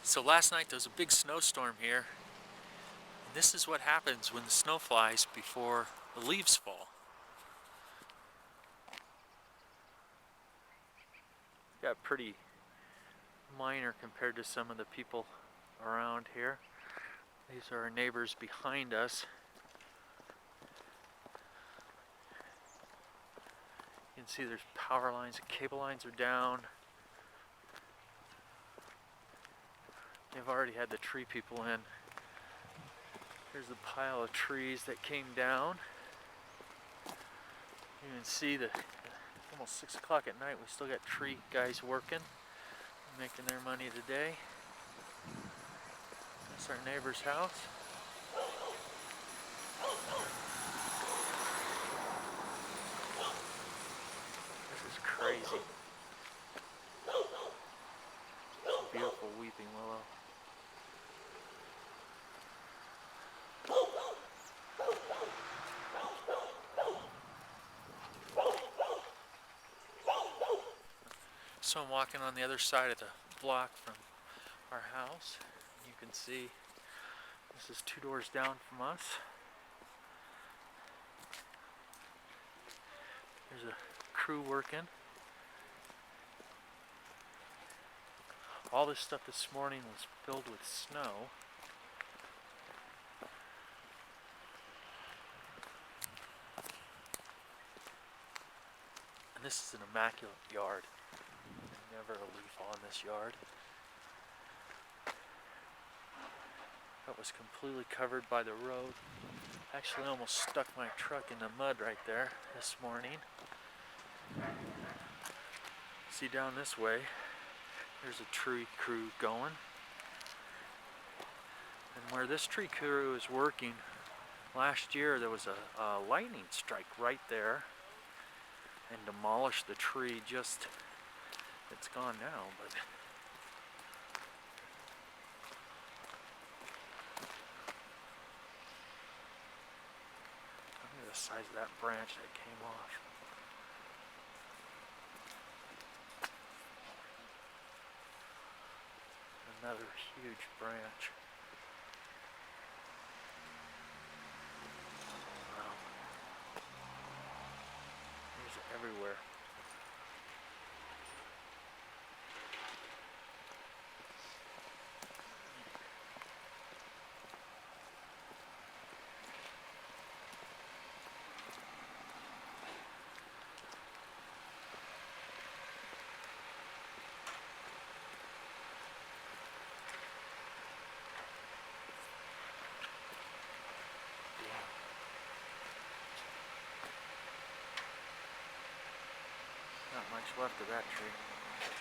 So last night there was a big snowstorm here, and this is what happens when the snow flies before the leaves fall. Got pretty minor compared to some of the people around here. These are our neighbors behind us. You can see there's power lines and cable lines are down. They've already had the tree people in. Here's the pile of trees that came down. You can see that almost 6 o'clock at night, we still got tree guys working, making their money today. That's our neighbor's house. This is crazy. It's a beautiful weeping willow. So I'm walking on the other side of the block from our house. You can see this is 2 doors down from us. There's a crew working. All this stuff this morning was filled with snow. And this is an immaculate yard. Never a leaf on this yard. That was completely covered by the road. Actually almost stuck my truck in the mud right there this morning. See down this way, there's a tree crew going. And where this tree crew is working, last year there was a lightning strike right there and demolished the tree. Just, it's gone now, but look at the size of that branch that came off. Another huge branch. Wow. These are everywhere. Not much left of that tree.